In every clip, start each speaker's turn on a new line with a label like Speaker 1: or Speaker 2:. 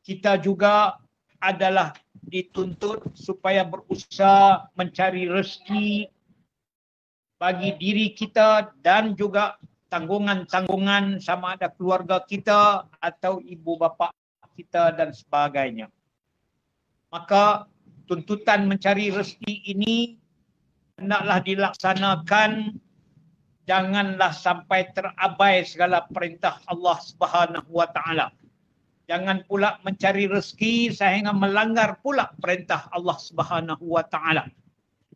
Speaker 1: kita juga adalah dituntut supaya berusaha mencari rezeki bagi diri kita dan juga tanggungan-tanggungan sama ada keluarga kita atau ibu bapa kita dan sebagainya. Maka tuntutan mencari rezeki ini hendaklah dilaksanakan, janganlah sampai terabai segala perintah Allah Subhanahu wa taala. Jangan pula mencari rezeki sehingga melanggar pula perintah Allah Subhanahu wa taala.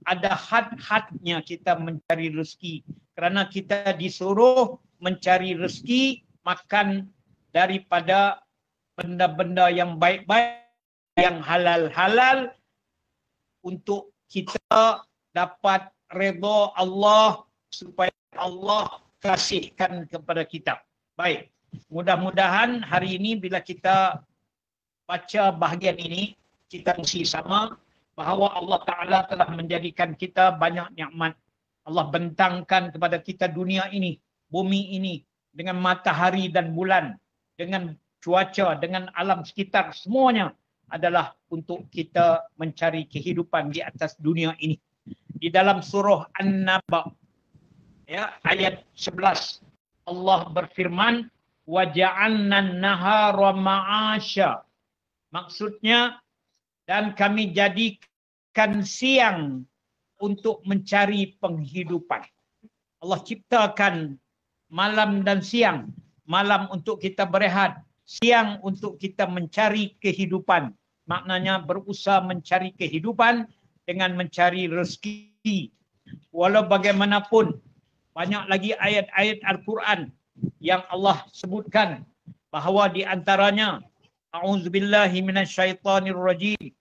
Speaker 1: Ada had-hadnya kita mencari rezeki, kerana kita disuruh mencari rezeki makan daripada benda-benda yang baik-baik, yang halal-halal, untuk kita dapat redha Allah, supaya Allah kasihkan kepada kita. Baik, mudah-mudahan hari ini bila kita baca bahagian ini, kita mesti sama bahawa Allah Ta'ala telah menjadikan kita banyak nikmat. Allah bentangkan kepada kita dunia ini, bumi ini, dengan matahari dan bulan, dengan cuaca, dengan alam sekitar, semuanya adalah untuk kita mencari kehidupan di atas dunia ini. Di dalam surah An-Naba, ya, ayat 11, Allah berfirman, وَجَعَلْنَا النَّهَارَ مَعَاشًا. Maksudnya, dan kami jadikan siang untuk mencari penghidupan. Allah ciptakan malam dan siang. Malam untuk kita berehat, siang untuk kita mencari kehidupan. Maknanya berusaha mencari kehidupan dengan mencari rezeki. Walau bagaimanapun, banyak lagi ayat-ayat Al-Quran yang Allah sebutkan bahawa di antaranya, A'udzubillahi minasyaitonirrajim.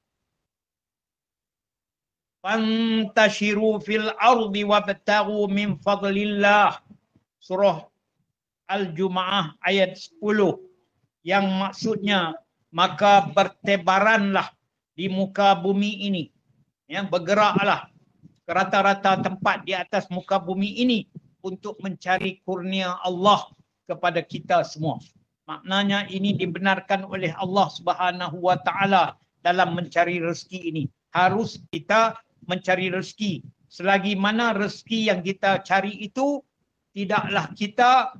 Speaker 1: Fantashiru fil ardi wabtaghu min fadlillah. Surah Al-Jumu'ah ayat 10. Yang maksudnya, maka bertebaranlah di muka bumi ini. Ya, bergeraklah ke rata-rata tempat di atas muka bumi ini untuk mencari kurnia Allah kepada kita semua. Maknanya ini dibenarkan oleh Allah Subhanahu wa taala dalam mencari rezeki ini. Harus kita mencari rezeki. Selagi mana rezeki yang kita cari itu tidaklah kita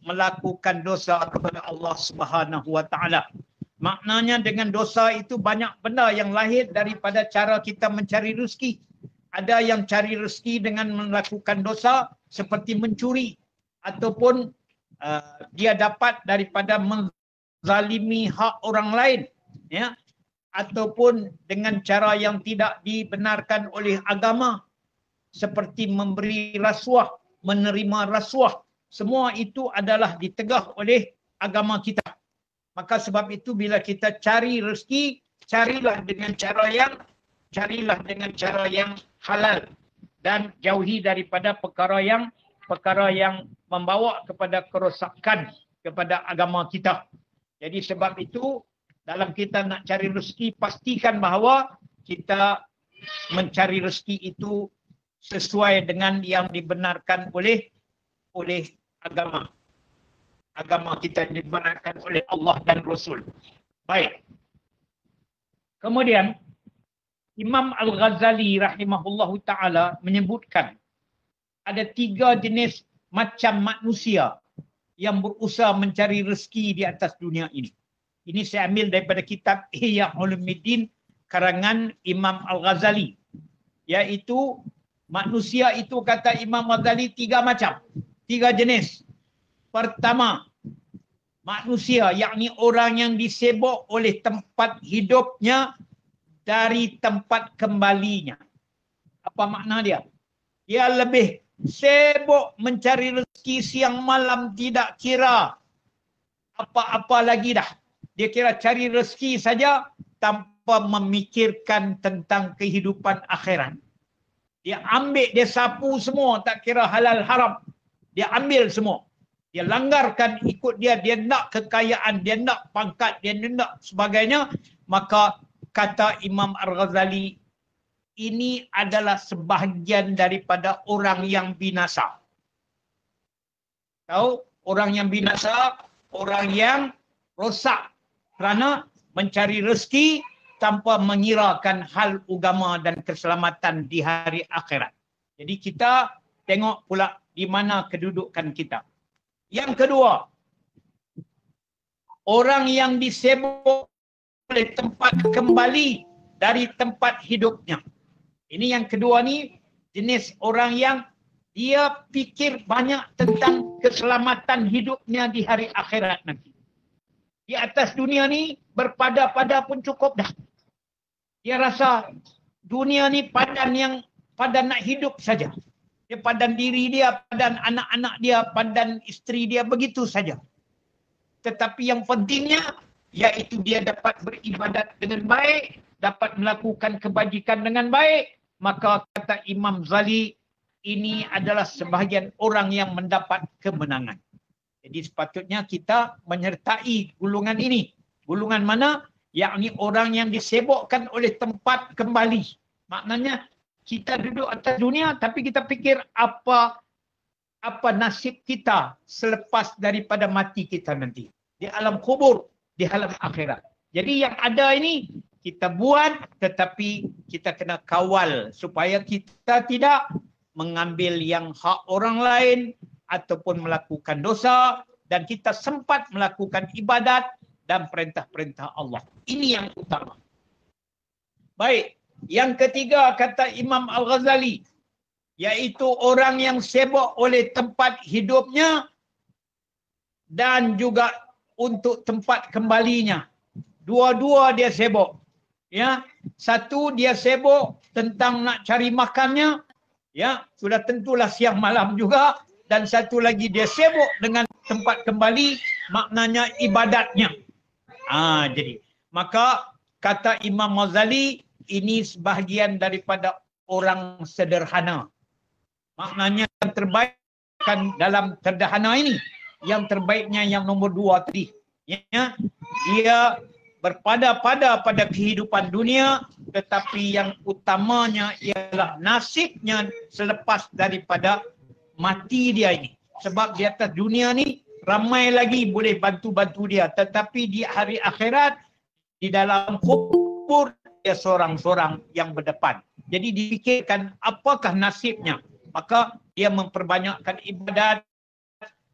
Speaker 1: melakukan dosa kepada Allah Subhanahu wa taala. Maknanya dengan dosa itu banyak benda yang lahir daripada cara kita mencari rezeki. Ada yang cari rezeki dengan melakukan dosa seperti mencuri, ataupun dia dapat daripada menzalimi hak orang lain, ya, ataupun dengan cara yang tidak dibenarkan oleh agama seperti memberi rasuah, menerima rasuah. Semua itu adalah ditegah oleh agama kita. Maka sebab itu bila kita cari rezeki, carilah dengan cara yang halal dan jauhi daripada perkara yang membawa kepada kerosakan kepada agama kita. Jadi sebab itu dalam kita nak cari rezeki, pastikan bahawa kita mencari rezeki itu sesuai dengan yang dibenarkan oleh agama. Agama kita dibenarkan oleh Allah dan Rasul. Baik. Kemudian Imam Al-Ghazali rahimahullahu ta'ala menyebutkan ada 3 jenis macam manusia yang berusaha mencari rezeki di atas dunia ini. Ini saya ambil daripada kitab Ihya Ulumuddin karangan Imam Al-Ghazali. Iaitu manusia itu kata Imam Al-Ghazali 3 macam, 3 jenis. Pertama, manusia, yakni orang yang disibuk oleh tempat hidupnya dari tempat kembalinya. Apa makna dia? Dia lebih sibuk mencari rezeki siang malam, tidak kira apa-apa lagi dah. Dia kira cari rezeki saja tanpa memikirkan tentang kehidupan akhirat. Dia ambil, dia sapu semua, tak kira halal haram. Dia ambil semua. Dia langgarkan ikut dia nak kekayaan, dia nak pangkat, dia nak sebagainya. Maka kata Imam Al-Ghazali, ini adalah sebahagian daripada orang yang binasa. Tahu? Orang yang binasa, orang yang rosak. kerana mencari rezeki tanpa mengirakan hal agama dan keselamatan di hari akhirat. Jadi kita tengok pula di mana kedudukan kita. Yang kedua, orang yang disibuk oleh tempat kembali dari tempat hidupnya. Ini yang kedua ni, jenis orang yang dia fikir banyak tentang keselamatan hidupnya di hari akhirat nanti. Di atas dunia ni berpada-pada pun cukup dah. Dia rasa dunia ni padan nak hidup saja. Dia padan diri dia, padan anak-anak dia, padan isteri dia, begitu saja. Tetapi yang pentingnya, iaitu dia dapat beribadat dengan baik, dapat melakukan kebajikan dengan baik, maka kata Imam Ghazali, ini adalah sebahagian orang yang mendapat kemenangan. Jadi sepatutnya kita menyertai golongan ini. Golongan mana? Yakni orang yang disibukkan oleh tempat kembali. Maknanya kita duduk atas dunia tapi kita fikir apa nasib kita selepas daripada mati kita nanti. Di alam kubur, di alam akhirat. Jadi yang ada ini kita buat tetapi kita kena kawal supaya kita tidak mengambil yang hak orang lain ataupun melakukan dosa dan kita sempat melakukan ibadat dan perintah-perintah Allah. Ini yang utama. Baik, yang ketiga kata Imam Al-Ghazali, iaitu orang yang sibuk oleh tempat hidupnya dan juga untuk tempat kembalinya. Dua-dua dia sibuk. Ya, satu dia sibuk tentang nak cari makannya, ya, sudah tentulah siang malam juga, dan satu lagi dia sibuk dengan tempat kembali, maknanya ibadatnya. Jadi maka kata Imam Ghazali, ini sebahagian daripada orang sederhana. Maknanya yang terbaik kan dalam sederhana ini, yang terbaiknya yang nombor 2 tadi. Ya, dia berpada-pada pada kehidupan dunia, tetapi yang utamanya ialah nasibnya selepas daripada mati dia ini. Sebab di atas dunia ni ramai lagi boleh bantu-bantu dia, tetapi di hari akhirat, di dalam kubur, dia seorang-seorang yang berdepan. Jadi dipikirkan apakah nasibnya. Maka dia memperbanyakkan ibadat,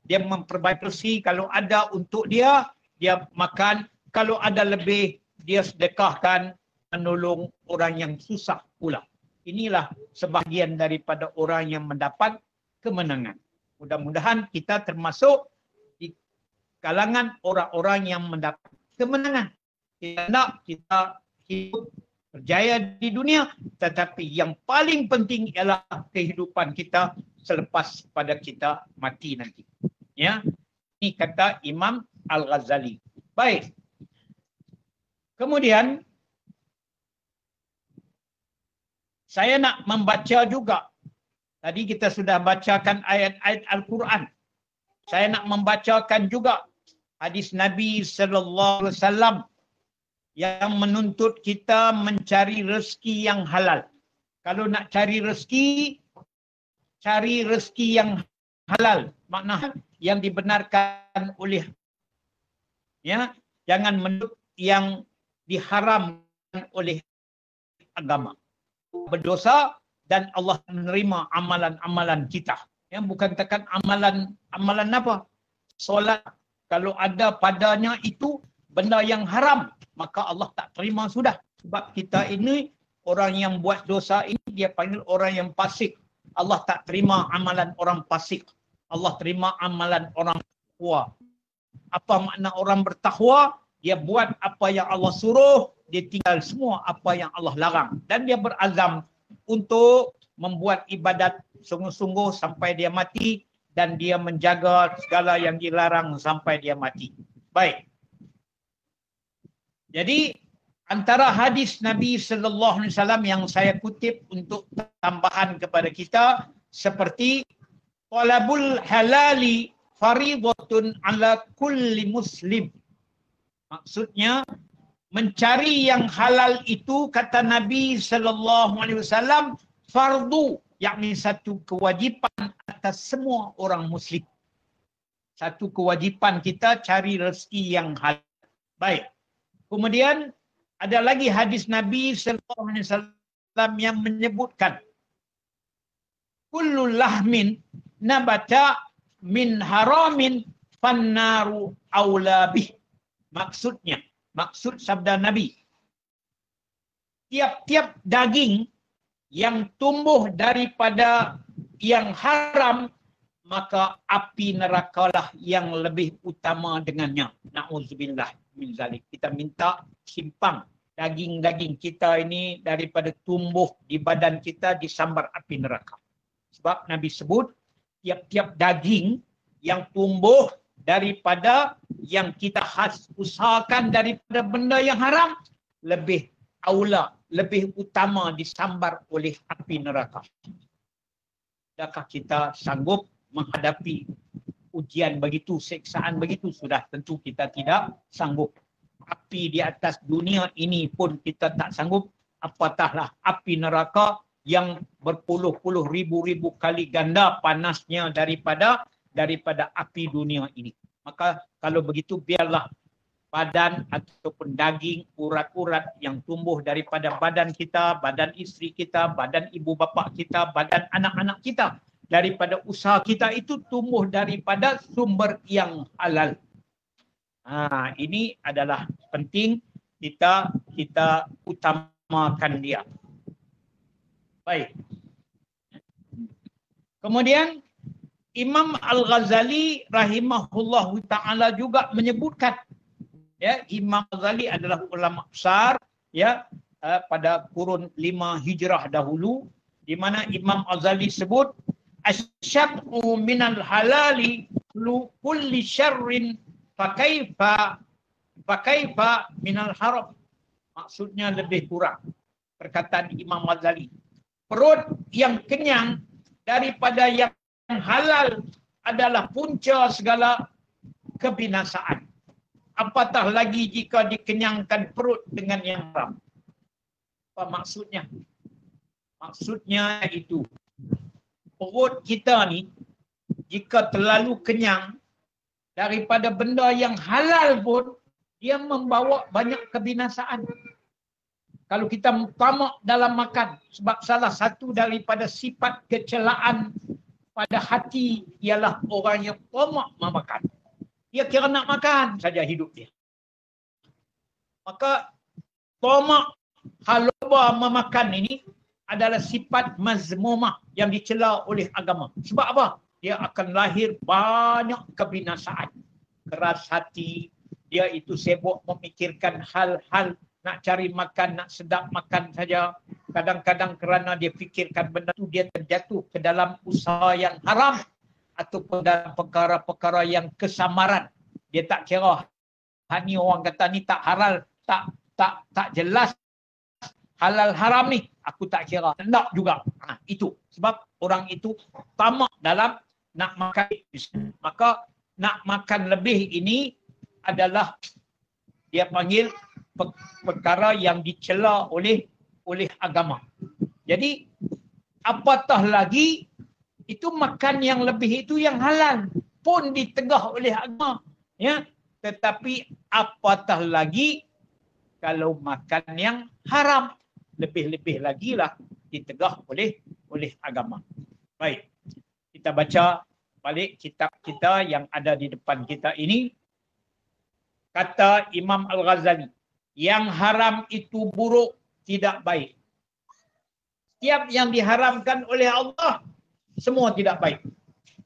Speaker 1: dia memperbaiki bersih kalau ada untuk dia makan. Kalau ada lebih, dia sedekahkan, menolong orang yang susah pula. Inilah sebahagian daripada orang yang mendapat kemenangan. Mudah-mudahan kita termasuk di kalangan orang-orang yang mendapat kemenangan. Kita hidup berjaya di dunia, tetapi yang paling penting ialah kehidupan kita selepas pada kita mati nanti. Ya, ini kata Imam Al-Ghazali. Baik. Kemudian saya nak membaca juga. Tadi kita sudah bacakan ayat-ayat Al-Quran. Saya nak membacakan juga hadis Nabi sallallahu alaihi wasallam yang menuntut kita mencari rezeki yang halal. Kalau nak cari rezeki yang halal. Maknanya yang dibenarkan oleh, ya, jangan menurut yang diharamkan oleh agama. Berdosa dan Allah menerima amalan-amalan kita. Yang bukan tekan amalan apa? Solat. Kalau ada padanya itu benda yang haram, maka Allah tak terima sudah. Sebab kita ini orang yang buat dosa ini dia panggil orang yang fasik. Allah tak terima amalan orang fasik. Allah terima amalan orang bertakwa. Apa makna orang bertakwa? Dia buat apa yang Allah suruh, dia tinggal semua apa yang Allah larang. Dan dia berazam untuk membuat ibadat sungguh-sungguh sampai dia mati, dan dia menjaga segala yang dilarang sampai dia mati. Baik. Jadi antara hadis Nabi sallallahu alaihi wasallam yang saya kutip untuk tambahan kepada kita seperti talabul halali faridatun ala kulli muslim. Maksudnya mencari yang halal itu kata Nabi sallallahu alaihi wasallam fardu, yakni satu kewajipan atas semua orang muslim. Satu kewajipan kita cari rezeki yang halal. Baik. Kemudian ada lagi hadis Nabi sallallahu alaihi wasallam yang menyebutkan kullu lahmin nabata min haramin fannaru aula bih. Maksud sabda Nabi, tiap-tiap daging yang tumbuh daripada yang haram, maka api nerakalah yang lebih utama dengannya. Na'udzubillah min zalik. Kita minta simpang daging-daging kita ini daripada tumbuh di badan kita disambar api neraka. Sebab Nabi sebut tiap-tiap daging yang tumbuh daripada yang kita usahakan daripada benda yang haram lebih aula, lebih utama disambar oleh api neraka. Adakah kita sanggup menghadapi ujian begitu, seksaan begitu? Sudah tentu kita tidak sanggup. Api di atas dunia ini pun kita tak sanggup, apatahlah api neraka yang berpuluh-puluh ribu kali ganda panasnya daripada api dunia ini. Maka kalau begitu biarlah badan ataupun daging, urat-urat yang tumbuh daripada badan kita, badan isteri kita, badan ibu bapa kita, badan anak-anak kita, daripada usaha kita itu tumbuh daripada sumber yang halal. Ini adalah penting kita utamakan dia. Baik. Kemudian Imam Al-Ghazali rahimahullahu ta'ala juga menyebutkan, ya, Imam Al-Ghazali adalah ulama besar, ya, pada kurun 5 Hijrah dahulu, di mana Imam Al-Ghazali sebut asyad'u minal halali kulli syarrin fakaifa minal haram. Maksudnya lebih kurang perkataan Imam Al-Ghazali, perut yang kenyang daripada yang halal adalah punca segala kebinasaan. Apatah lagi jika dikenyangkan perut dengan yang haram. Apa maksudnya? Maksudnya itu, perut kita ni jika terlalu kenyang daripada benda yang halal pun, dia membawa banyak kebinasaan. Kalau kita tamak dalam makan, sebab salah satu daripada sifat kecelaan pada hati ialah orang yang tamak memakan. Dia kira nak makan saja hidup dia. Maka tamak haloba memakan ini adalah sifat mazmumah yang dicela oleh agama. Sebab apa? Dia akan lahir banyak kebinasaan. Keras hati, dia itu sibuk memikirkan hal-hal nak cari makan, nak sedap makan saja. Kadang-kadang kerana dia fikirkan benda itu, dia terjatuh ke dalam usaha yang haram ataupun dalam perkara-perkara yang kesamaran. Dia tak kira, ni orang kata ni tak halal, tak jelas halal haram ni, aku tak kira, tak juga. Itu sebab orang itu tamak dalam nak makan. Maka nak makan lebih ini adalah dia panggil perkara yang dicela oleh agama. Jadi apatah lagi itu makan yang lebih itu yang halal pun ditegah oleh agama, ya. Tetapi apatah lagi kalau makan yang haram, lebih-lebih lagi lah ditegah oleh agama. Baik, kita baca balik kitab kita yang ada di depan kita ini. Kata Imam Al-Ghazali, yang haram itu buruk, tidak baik. Setiap yang diharamkan oleh Allah, semua tidak baik.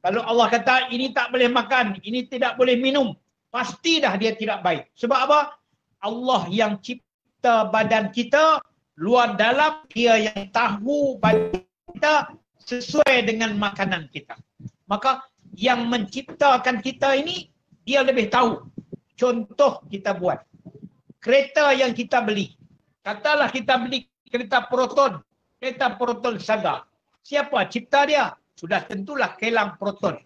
Speaker 1: Kalau Allah kata ini tak boleh makan, ini tidak boleh minum, pasti dah dia tidak baik. Sebab apa? Allah yang cipta badan kita, luar dalam, dia yang tahu badan kita sesuai dengan makanan kita. Maka yang menciptakan kita ini, dia lebih tahu. Contoh kita buat. Kereta yang kita beli. Katalah kita beli kereta Proton. Kereta Proton Saga. Siapa cipta dia? Sudah tentulah Kelang Proton.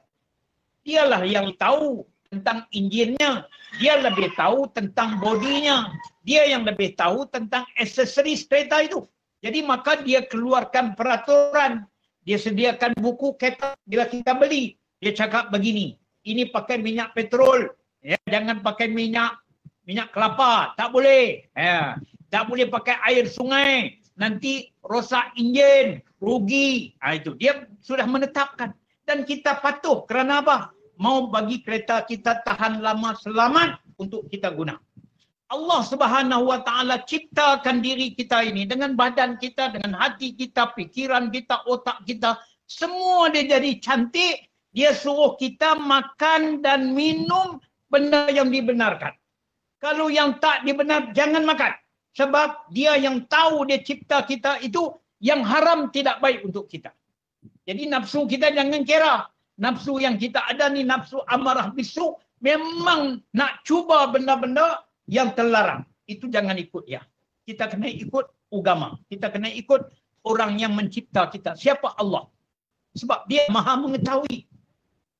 Speaker 1: Dialah yang tahu tentang enjinnya. Dia lebih tahu tentang bodinya. Dia yang lebih tahu tentang aksesoris kereta itu. Jadi maka dia keluarkan peraturan. Dia sediakan buku kereta bila kita beli. Dia cakap begini. Ini pakai minyak petrol. Ya, jangan pakai minyak minyak kelapa, tak boleh. Tak boleh pakai air sungai, nanti rosak enjin, rugi. Itu dia sudah menetapkan. Dan kita patuh kerana apa? Mau bagi kereta kita tahan lama selamat untuk kita guna. Allah Subhanahu Wa Taala ciptakan diri kita ini dengan badan kita, dengan hati kita, pikiran kita, otak kita, semua dia jadi cantik. Dia suruh kita makan dan minum benda yang dibenarkan. Kalau yang tak dibenar, jangan makan. Sebab dia yang tahu dia cipta kita itu, yang haram tidak baik untuk kita. Jadi nafsu kita jangan kira. Nafsu yang kita ada ni nafsu amarah bisu, memang nak cuba benda-benda yang terlarang. Itu jangan ikut ya. Kita kena ikut agama. Kita kena ikut orang yang mencipta kita. Siapa? Allah. Sebab dia maha mengetahui.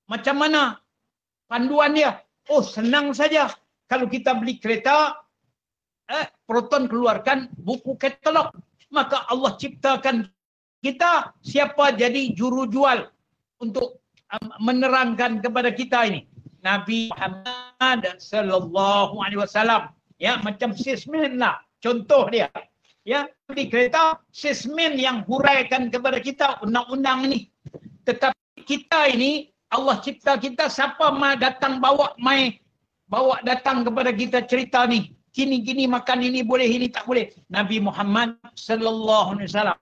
Speaker 1: Macam mana panduan dia? Oh, senang saja. Kalau kita beli kereta, Proton keluarkan buku katalog. Maka Allah ciptakan kita siapa jadi juru jual untuk menerangkan kepada kita ini. Nabi Muhammad sallallahu alaihi wasallam, ya, macam salesman lah contoh dia, ya, beli kereta, salesman yang huraikan kepada kita undang-undang ini. Tetapi kita ini Allah cipta kita, siapa mai datang bawa datang kepada kita cerita ni, gini makan ini boleh, ini tak boleh. Nabi Muhammad sallallahu alaihi wasallam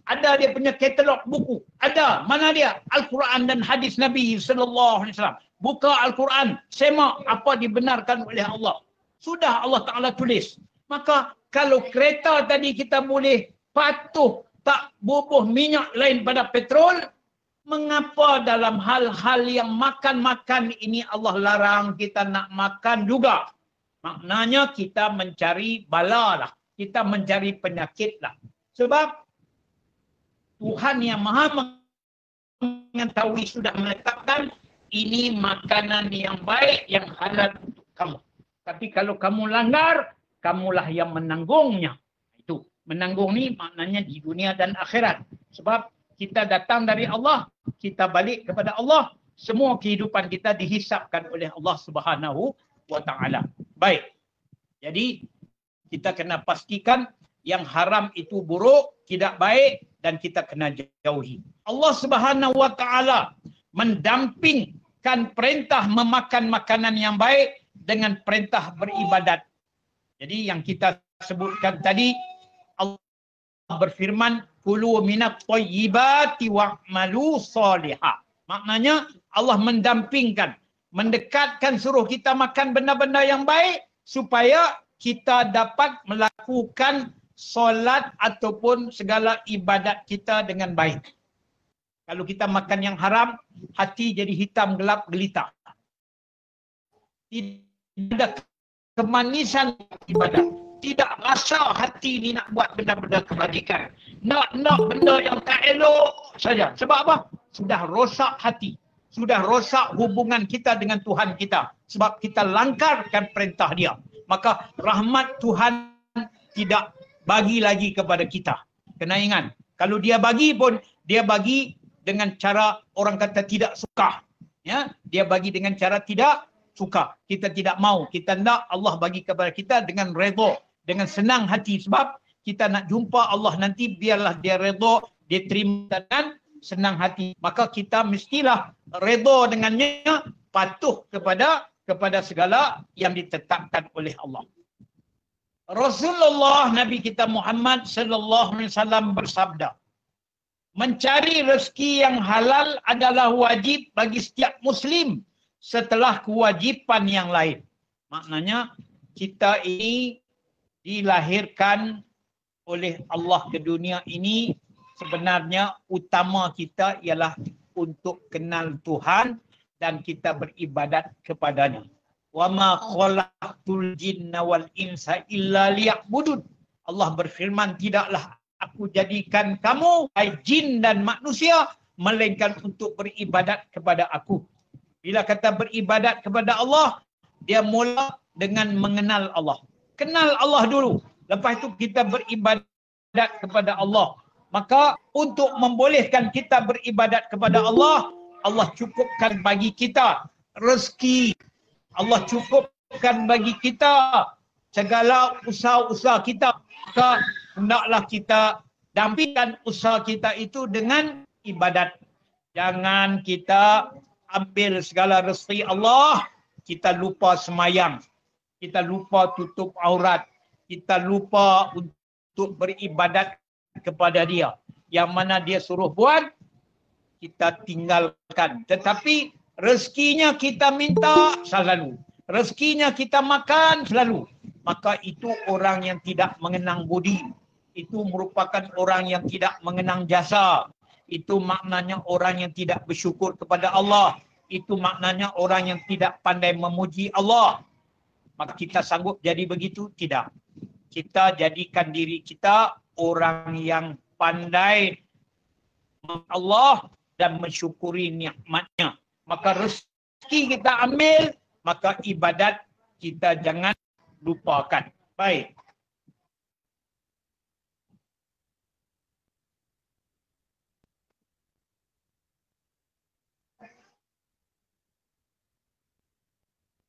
Speaker 1: ada dia punya katalog buku. Ada. Mana dia? Al-Quran dan hadis Nabi sallallahu alaihi wasallam. Buka Al-Quran, semak apa dibenarkan oleh Allah. Sudah Allah Ta'ala tulis. Maka kalau kereta tadi kita boleh patuh tak bubuh minyak lain pada petrol, mengapa dalam hal-hal yang makan-makan ini Allah larang kita nak makan juga? Maknanya kita mencari bala lah. Kita mencari penyakit lah. Sebab Tuhan yang maha mengetahui sudah menetapkan ini makanan yang baik, yang halal untuk kamu. Tapi kalau kamu langgar, kamulah yang menanggungnya. Itu. Menanggung ni maknanya di dunia dan akhirat. Sebab kita datang dari Allah, kita balik kepada Allah. Semua kehidupan kita dihisapkan oleh Allah Subhanahu Wa Taala. Baik. Jadi, kita kena pastikan yang haram itu buruk, tidak baik dan kita kena jauhi. Allah Subhanahu Wa Taala mendampingkan perintah memakan makanan yang baik dengan perintah beribadat. Jadi yang kita sebutkan tadi, Allah berfirman, kulu minat thayyibati wa'malu salihah. Maknanya Allah mendampingkan, mendekatkan, suruh kita makan benda-benda yang baik supaya kita dapat melakukan solat ataupun segala ibadat kita dengan baik. Kalau kita makan yang haram, hati jadi hitam, gelap, gelita. Tidak ada kemanisan ibadat. Tidak rasa hati ni nak buat benda-benda kebajikan. Nak benda yang tak elok saja. Sebab apa? Sudah rosak hati. Sudah rosak hubungan kita dengan Tuhan kita. Sebab kita langgarkan perintah dia. Maka rahmat Tuhan tidak bagi lagi kepada kita. Kena ingat. Kalau dia bagi pun, dia bagi dengan cara orang kata tidak suka. Ya, dia bagi dengan cara tidak suka. Kita tidak mau. Kita nak Allah bagi kepada kita dengan redha, dengan senang hati. Sebab kita nak jumpa Allah nanti, biarlah dia redha, dia terima dengan senang hati. Maka kita mestilah redha dengannya, patuh kepada segala yang ditetapkan oleh Allah. Rasulullah Nabi kita Muhammad sallallahu alaihi wasallam bersabda, mencari rezeki yang halal adalah wajib bagi setiap muslim setelah kewajipan yang lain. Maknanya kita ini dilahirkan oleh Allah ke dunia ini, sebenarnya utama kita ialah untuk kenal Tuhan dan kita beribadat kepadanya. Wa ma khalaqtul jinna wal insa illa liya'budun. Allah berfirman, tidaklah aku jadikan kamu, hai jin dan manusia, melainkan untuk beribadat kepada aku. Bila kata beribadat kepada Allah, dia mula dengan mengenal Allah. Kenal Allah dulu. Lepas itu kita beribadat kepada Allah. Maka untuk membolehkan kita beribadat kepada Allah, Allah cukupkan bagi kita rezeki. Allah kan bagi kita segala usaha-usaha kita, maka hendaklah kita dampingkan usaha kita itu dengan ibadat. Jangan kita ambil segala rezeki Allah, kita lupa semayang, kita lupa tutup aurat, kita lupa untuk beribadat kepada Dia. Yang mana Dia suruh buat, kita tinggalkan. Tetapi rezekinya kita minta selalu. Rezekinya kita makan selalu. Maka itu orang yang tidak mengenang budi. Itu merupakan orang yang tidak mengenang jasa. Itu maknanya orang yang tidak bersyukur kepada Allah. Itu maknanya orang yang tidak pandai memuji Allah. Maka kita sanggup jadi begitu? Tidak. Kita jadikan diri kita orang yang pandai Allah dan mensyukuri nikmatnya. Maka rezeki kita ambil, maka ibadat kita jangan lupakan. Baik.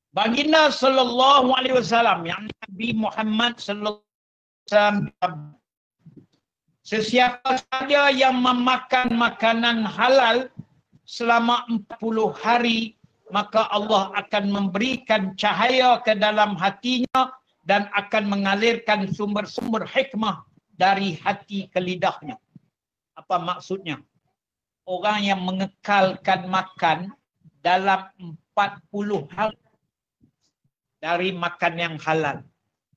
Speaker 1: Baginda sallallahu alaihi wasallam, yang Nabi Muhammad sallallahu alaihi wasallam, sesiapa saja yang memakan makanan halal selama 40 hari, maka Allah akan memberikan cahaya ke dalam hatinya dan akan mengalirkan sumber-sumber hikmah dari hati ke lidahnya. Apa maksudnya? Orang yang mengekalkan makan dalam 40 hari dari makan yang halal.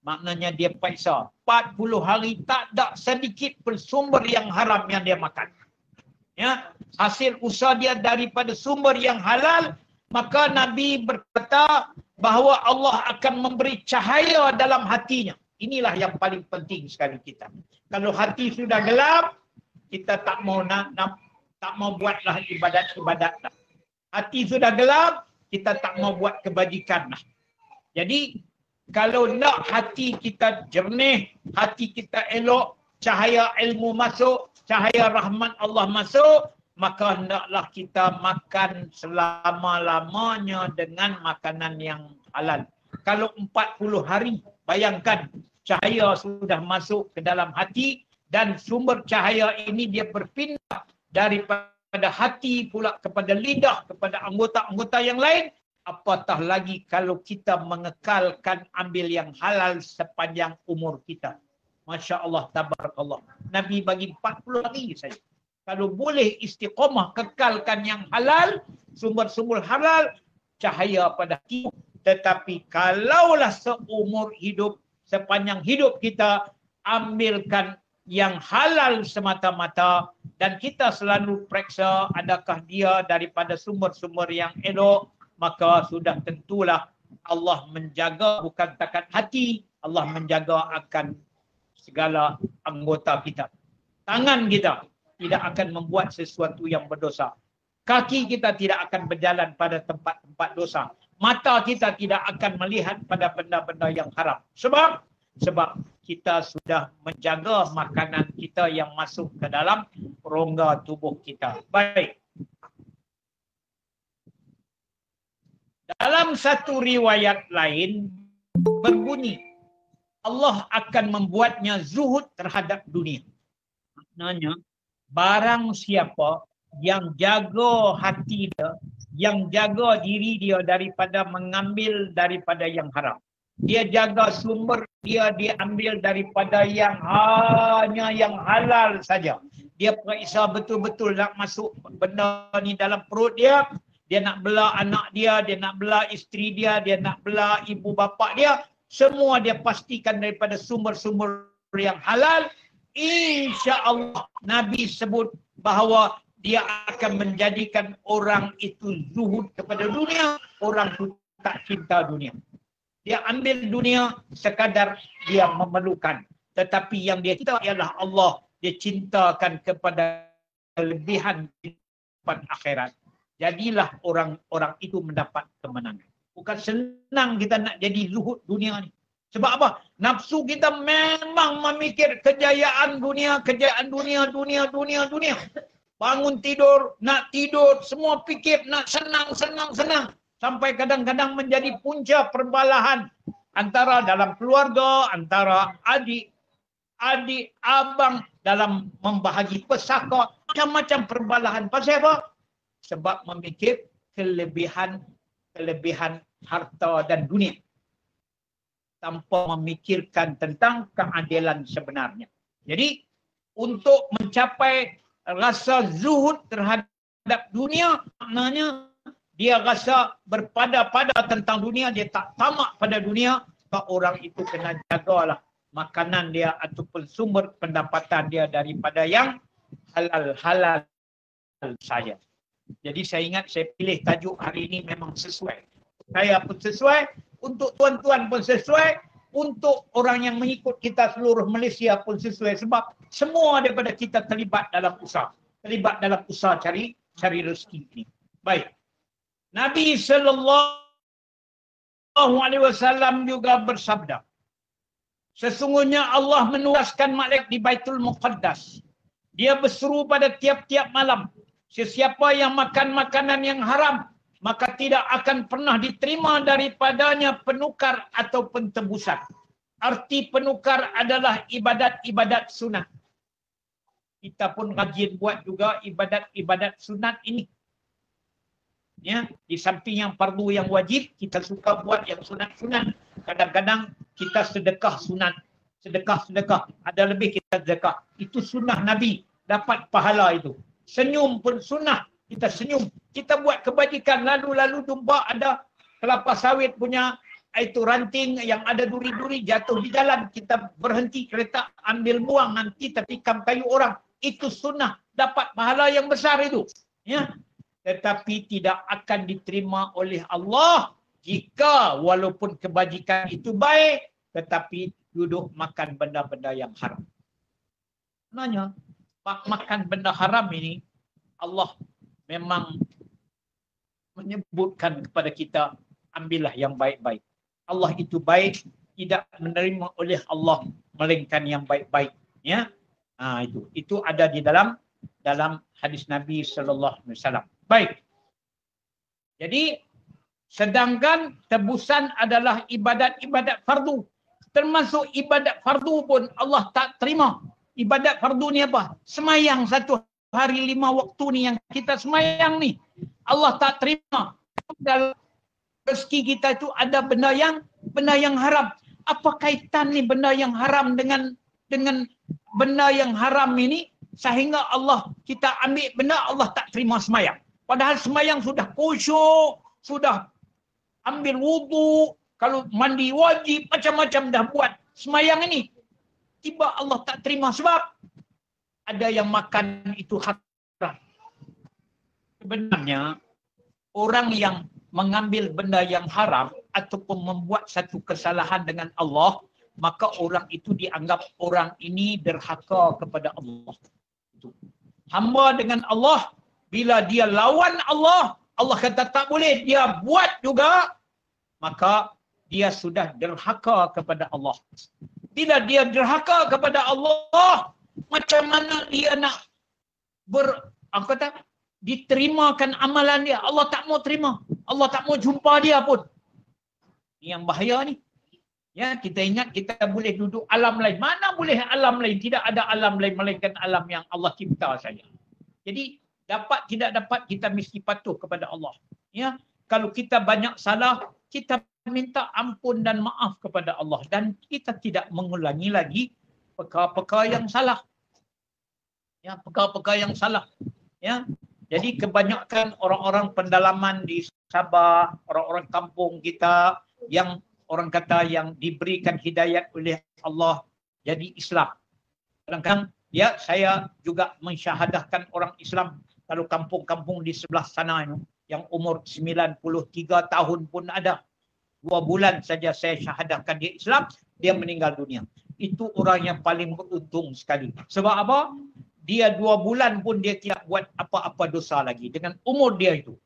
Speaker 1: Maknanya dia paksa 40 hari tak ada sedikit pun sumber yang haram yang dia makan. Ya, hasil usaha dia daripada sumber yang halal, maka Nabi berkata bahawa Allah akan memberi cahaya dalam hatinya. Inilah yang paling penting sekali kita. Kalau hati sudah gelap, kita tak mau tak mau buatlah ibadat-ibadat. Hati sudah gelap, kita tak mau buat kebajikan. Jadi kalau nak hati kita jernih, hati kita elok, cahaya ilmu masuk, cahaya rahmat Allah masuk, maka hendaklah kita makan selama-lamanya dengan makanan yang halal. Kalau 40 hari, bayangkan cahaya sudah masuk ke dalam hati dan sumber cahaya ini dia berpindah daripada hati pula kepada lidah, kepada anggota-anggota yang lain. Apatah lagi kalau kita mengekalkan ambil yang halal sepanjang umur kita. Masya Allah, tabarakallah. Nabi bagi 40 hari saja. Kalau boleh istiqamah, kekalkan yang halal, sumber-sumber halal, cahaya pada hati. Tetapi kalaulah seumur hidup, sepanjang hidup kita, ambilkan yang halal semata-mata, dan kita selalu periksa adakah dia daripada sumber-sumber yang elok, maka sudah tentulah Allah menjaga bukan takat hati, Allah menjaga akan segala anggota kita. Tangan kita tidak akan membuat sesuatu yang berdosa. Kaki kita tidak akan berjalan pada tempat-tempat dosa. Mata kita tidak akan melihat pada benda-benda yang haram. Sebab kita sudah menjaga makanan kita yang masuk ke dalam rongga tubuh kita. Baik. Dalam satu riwayat lain berbunyi, Allah akan membuatnya zuhud terhadap dunia. Maknanya, barang siapa yang jaga hati dia, yang jaga diri dia daripada mengambil daripada yang haram. Dia jaga sumber dia ambil daripada yang hanya yang halal saja. Dia periksa betul-betul nak masuk benda ni dalam perut dia. Dia nak bela anak dia nak bela isteri dia nak bela ibu bapa dia. Semua dia pastikan daripada sumber-sumber yang halal. InsyaAllah Nabi sebut bahawa dia akan menjadikan orang itu zuhud kepada dunia. Orang itu tak cinta dunia. Dia ambil dunia sekadar dia memerlukan. Tetapi yang dia cinta ialah Allah. Dia cintakan kepada kelebihan kehidupan akhirat. Jadilah orang-orang itu mendapat kemenangan. Bukan senang kita nak jadi zuhud dunia ni. Sebab apa? Nafsu kita memang memikir kejayaan dunia. Bangun tidur, nak tidur, semua fikir nak senang. Sampai kadang-kadang menjadi punca perbalahan antara dalam keluarga, antara adik, abang, dalam membahagi pesaka, macam-macam perbalahan. Pasal apa? Sebab memikir kelebihan harta dan dunia, tanpa memikirkan tentang keadilan sebenarnya. Jadi, untuk mencapai rasa zuhud terhadap dunia, maknanya dia rasa berpada-pada tentang dunia, dia tak tamak pada dunia, maka orang itu kena jagalah makanan dia ataupun sumber pendapatan dia daripada yang halal-halal saja. Jadi saya ingat saya pilih tajuk hari ini memang sesuai. Saya pun sesuai, untuk tuan-tuan pun sesuai, untuk orang yang mengikut kita seluruh Malaysia pun sesuai. Sebab semua daripada kita terlibat dalam usaha. Terlibat dalam usaha cari rezeki ini. Baik. Nabi SAW juga bersabda, sesungguhnya Allah menugaskan malaikat di Baitul Muqaddas. Dia berseru pada tiap-tiap malam, sesiapa yang makan makanan yang haram, maka tidak akan pernah diterima daripadanya penukar ataupun tebusan. Arti penukar adalah ibadat-ibadat sunat. Kita pun rajin buat juga ibadat-ibadat sunat ini. Ya, di samping yang fardu yang wajib, kita suka buat yang sunat-sunat. Kadang-kadang kita sedekah sunat. Sedekah. Ada lebih kita sedekah. Itu sunnah Nabi. Dapat pahala itu. Senyum pun sunnah. Kita senyum. Kita buat kebajikan. Lalu jumpa ada kelapa sawit punya itu ranting yang ada duri-duri jatuh di jalan. Kita berhenti kereta, ambil buang, nanti tertikam kayu orang. Itu sunnah. Dapat pahala yang besar itu. Ya. Tetapi tidak akan diterima oleh Allah jika walaupun kebajikan itu baik, tetapi duduk makan benda-benda yang haram. Sebenarnya, makan benda haram ini, Allah memang menyebutkan kepada kita, ambillah yang baik-baik. Allah itu baik, tidak menerima oleh Allah melainkan yang baik-baik. Ya, itu ada di dalam hadis Nabi SAW. Baik. Jadi, sedangkan tebusan adalah ibadat-ibadat fardu. Termasuk ibadat fardu pun Allah tak terima. Ibadat fardu ni apa? Semayang 1 hari 5 waktu ni yang kita semayang ni. Allah tak terima. Dalam rezeki kita itu ada benda yang haram. Apa kaitan ni benda yang haram dengan benda yang haram ini? Sehingga kita ambil benda Allah tak terima semayang. Padahal semayang sudah khusyuk, sudah ambil wudu, kalau mandi wajib, macam-macam dah buat. Semayang ini, tiba Allah tak terima sebab ada yang makan itu haram. Sebenarnya, orang yang mengambil benda yang haram ataupun membuat satu kesalahan dengan Allah, maka orang itu dianggap orang ini derhaka kepada Allah. Hamba dengan Allah, bila dia lawan Allah, Allah kata tak boleh, dia buat juga, maka dia sudah derhaka kepada Allah. Bila dia derhaka kepada Allah, macam mana dia nak diterimakan amalan dia? Allah tak mau terima. Allah tak mau jumpa dia pun. Ini yang bahaya ni. Ya, kita ingat kita boleh duduk alam lain. Mana boleh alam lain? Tidak ada alam lain melainkan alam yang Allah cipta saja. Jadi dapat tidak dapat kita mesti patuh kepada Allah. Ya, kalau kita banyak salah, kita minta ampun dan maaf kepada Allah dan kita tidak mengulangi lagi perkara-perkara yang salah. Ya, perkara-perkara yang salah. Ya. Jadi kebanyakan orang-orang pendalaman di Sabah, orang-orang kampung kita yang orang kata yang diberikan hidayat oleh Allah jadi Islam. Kadang-kadang ya saya juga mensyahadahkan orang Islam kalau kampung-kampung di sebelah sana yang umur 93 tahun pun ada. 2 bulan saja saya syahadahkan dia Islam, dia meninggal dunia. Itu orang yang paling beruntung sekali. Sebab apa? Dia 2 bulan pun dia tidak buat apa-apa dosa lagi dengan umur dia itu.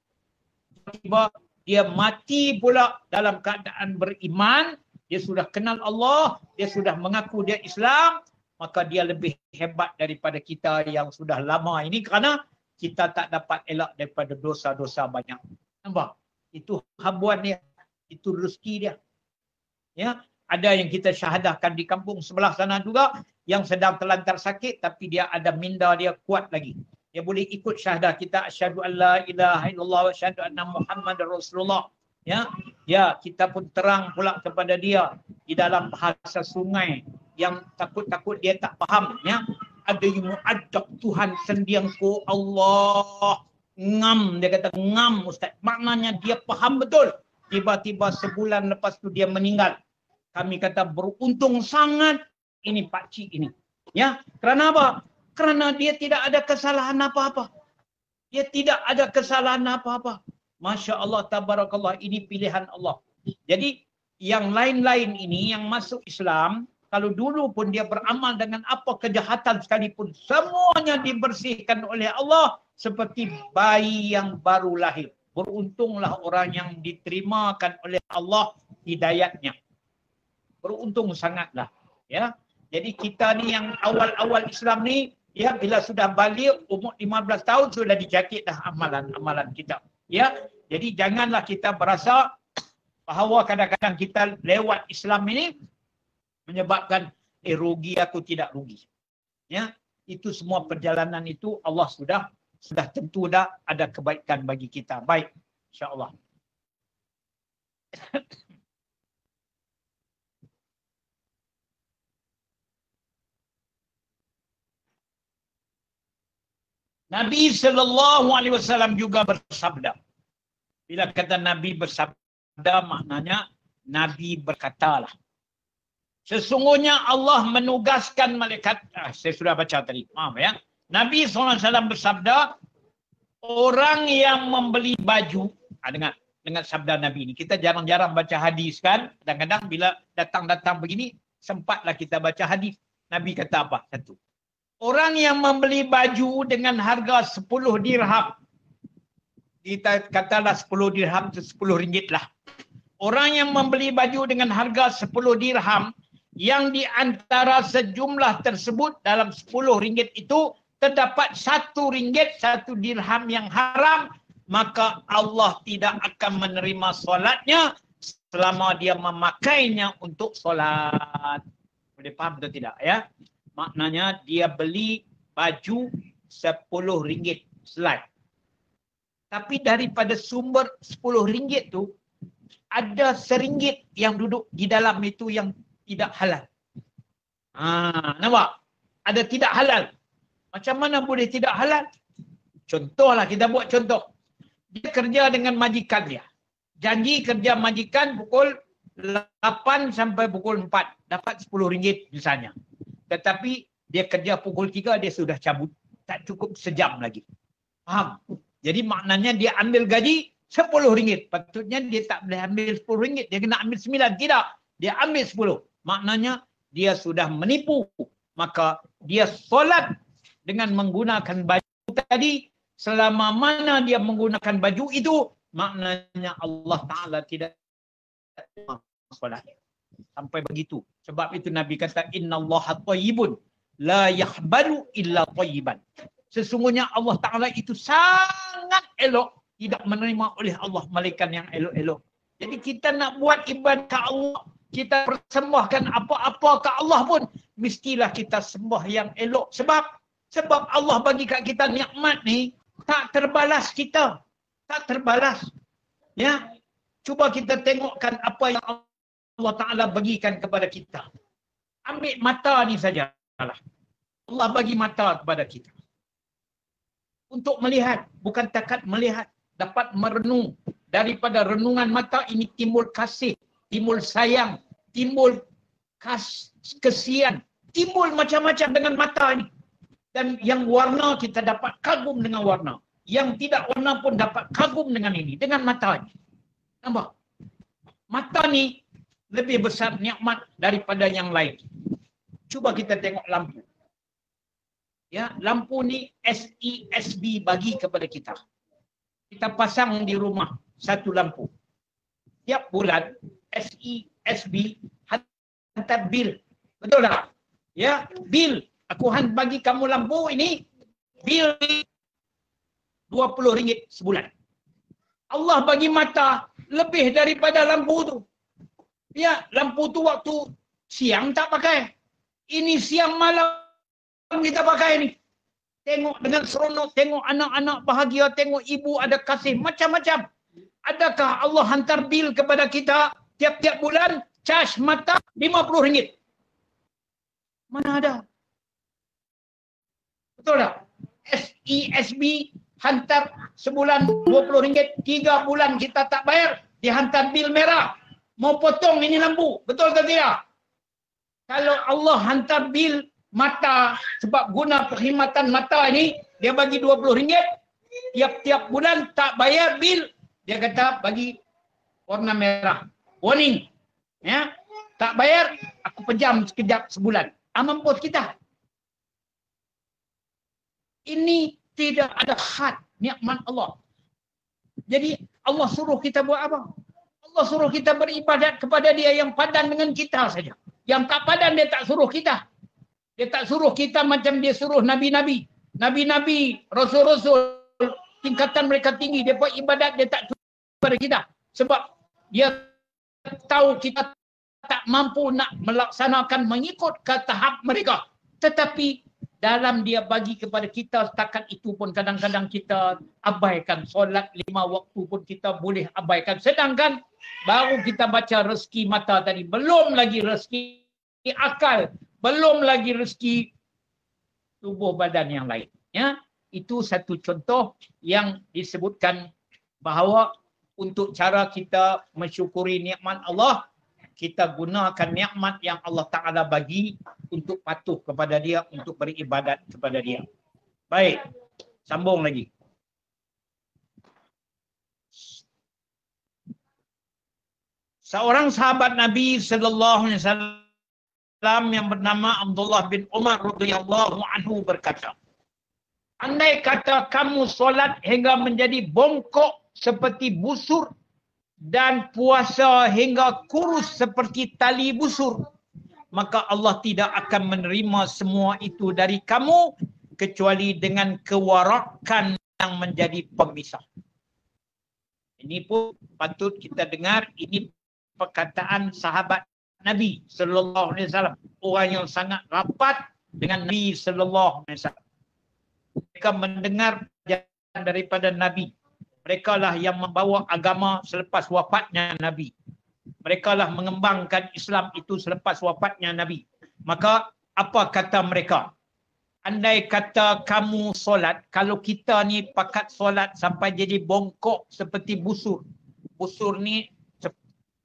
Speaker 1: Tiba dia mati pula dalam keadaan beriman, dia sudah kenal Allah, dia sudah mengaku dia Islam, maka dia lebih hebat daripada kita yang sudah lama ini kerana kita tak dapat elak daripada dosa-dosa banyak. Nampak? Itu habuan dia. Itu rezeki dia. Ya, ada yang kita syahadahkan di kampung sebelah sana juga yang sedang terlantar sakit tapi dia ada minda dia kuat lagi. Dia boleh ikut syahadah kita asyhadu alla ilaha illallah wa asyhadu anna muhammadar rasulullah. Ya, kita pun terang pula kepada dia di dalam bahasa sungai yang takut-takut dia tak faham, ya. Ada yang mu'addab Tuhan sendiangku Allah. Ngam, dia kata ngam ustaz. Maknanya dia faham betul. Tiba-tiba sebulan lepas tu dia meninggal. Kami kata beruntung sangat ini pakcik ini. Ya, kerana apa? Kerana dia tidak ada kesalahan apa-apa. Dia tidak ada kesalahan apa-apa. Masya Allah, tabarakallah, ini pilihan Allah. Jadi yang lain-lain ini yang masuk Islam, kalau dulu pun dia beramal dengan apa kejahatan sekalipun, semuanya dibersihkan oleh Allah seperti bayi yang baru lahir. Beruntunglah orang yang diterimakan oleh Allah hidayatnya. Beruntung sangatlah, ya. Jadi kita ni yang awal-awal Islam ni, ya, bila sudah balik umur 15 tahun sudah dijakit dah amalan-amalan kita. Ya, jadi janganlah kita berasa bahawa kadang-kadang kita lewat Islam ini menyebabkan rugi atau tidak rugi. Ya, itu semua perjalanan itu Allah sudah tentu dah ada kebaikan bagi kita. Baik, insya-Allah. Nabi SAW juga bersabda. Bila kata Nabi bersabda, maknanya Nabi berkatalah. Sesungguhnya Allah menugaskan malaikat. Saya sudah baca tadi, maaf ya. Nabi SAW bersabda, orang yang membeli baju, dengar sabda Nabi ini. Kita jarang-jarang baca hadis kan. Kadang-kadang bila datang-datang begini, sempatlah kita baca hadis. Nabi kata apa? Satu. Orang yang membeli baju dengan harga 10 dirham. Kita katalah 10 dirham itu 10 ringgit lah. Orang yang membeli baju dengan harga 10 dirham, yang di antara sejumlah tersebut dalam 10 ringgit itu terdapat 1 ringgit, 1 dirham yang haram, maka Allah tidak akan menerima solatnya selama dia memakainya untuk solat. Boleh faham atau tidak, ya? Maknanya dia beli baju 10 ringgit selai. Tapi daripada sumber 10 ringgit tu, ada RM1 yang duduk di dalam itu yang tidak halal. Nampak? Ada tidak halal. Macam mana boleh tidak halal? Contohlah, kita buat contoh. Dia kerja dengan majikan dia. Janji kerja majikan pukul 8 sampai pukul 4. Dapat RM10 misalnya. Tetapi dia kerja pukul 3, dia sudah cabut. Tak cukup sejam lagi. Faham? Jadi maknanya dia ambil gaji RM10. Patutnya dia tak boleh ambil RM10. Dia kena ambil 9. Tidak. Dia ambil 10. Maknanya dia sudah menipu. Maka dia solat dengan menggunakan baju tadi. Selama mana dia menggunakan baju itu, maknanya Allah Ta'ala tidak solat. Sampai begitu. Sebab itu Nabi kata, innallaha thayyibun la yaqbalu illa thayyiban. Sesungguhnya Allah Ta'ala itu sangat elok, tidak menerima oleh Allah malaikat yang elok-elok. Jadi kita nak buat ibadah ke Allah, kita persembahkan apa-apa ke Allah pun, mestilah kita sembah yang elok. Sebab Allah bagi kat kita nikmat ni, tak terbalas kita. Tak terbalas. Ya, cuba kita tengokkan apa yang Allah Ta'ala bagikan kepada kita. Ambil mata ni saja. Allah bagi mata kepada kita. Untuk melihat, bukan takat melihat. Dapat merenung. Daripada renungan mata ini timbul kasih, timbul sayang, timbul kesian, timbul macam-macam dengan mata ini. Dan yang warna kita dapat kagum dengan warna. Yang tidak warna pun dapat kagum dengan ini, dengan mata ini. Nampak? Mata ni lebih besar nikmat daripada yang lain. Cuba kita tengok lampu. Ya, lampu ni SESB bagi kepada kita. Kita pasang di rumah satu lampu. Tiap bulan SESB hantar bil. Betul tak? Ya, bil. Aku bagi kamu lampu ini, bil RM20 sebulan. Allah bagi mata lebih daripada lampu tu. Ya, lampu tu waktu siang tak pakai. Ini siang malam kita pakai ni. Tengok dengan seronok, tengok anak-anak bahagia, tengok ibu ada kasih, macam-macam. Adakah Allah hantar bil kepada kita tiap-tiap bulan, cas mata RM50? Mana ada? Betul tak? SESB hantar sebulan RM20, 3 bulan kita tak bayar, dihantar bil merah. Mau potong ini lampu. Betul ke tidak? Kalau Allah hantar bil mata sebab guna perkhidmatan mata ini, dia bagi RM20, tiap-tiap bulan tak bayar bil, dia kata bagi warna merah. Warning. Ya. Tak bayar, aku pejam sekejap sebulan. Mampus kita. Ini tidak ada had nikmat Allah. Jadi Allah suruh kita buat apa? Allah suruh kita beribadat kepada Dia yang padan dengan kita saja. Yang tak padan Dia tak suruh kita. Dia tak suruh kita macam Dia suruh Nabi-Nabi. Nabi-Nabi, Rasul-Rasul, tingkatan mereka tinggi. Dia buat ibadat, Dia tak suruh kepada kita. Sebab Dia tahu kita tak mampu nak melaksanakan mengikut ke tahap mereka. Tetapi dalam Dia bagi kepada kita setakat itu pun kadang-kadang kita abaikan. Solat 5 waktu pun kita boleh abaikan. Sedangkan baru kita baca rezeki mata tadi. Belum lagi rezeki akal. Belum lagi rezeki tubuh badan yang lain. Ya, itu satu contoh yang disebutkan bahawa untuk cara kita mensyukuri nikmat Allah, kita gunakan nikmat yang Allah Ta'ala bagi untuk patuh kepada Dia, untuk beribadat kepada Dia. Baik, sambung lagi. Seorang sahabat Nabi sallallahu alaihi wasallam yang bernama Abdullah bin Umar radhiyallahu anhu berkata, andai kata kamu solat hingga menjadi bongkok seperti busur dan puasa hingga kurus seperti tali busur, maka Allah tidak akan menerima semua itu dari kamu kecuali dengan kewarakan yang menjadi pemisah. Ini pun patut kita dengar, ini perkataan sahabat Nabi sallallahu alaihi wasallam, orang yang sangat rapat dengan Nabi sallallahu alaihi wasallam. Mereka mendengar ajaran daripada Nabi. Mereka lah yang membawa agama selepas wafatnya Nabi. Mereka lah mengembangkan Islam itu selepas wafatnya Nabi. Maka apa kata mereka? Andai kata kamu solat, kalau kita ni pakat solat sampai jadi bongkok seperti busur. Busur ni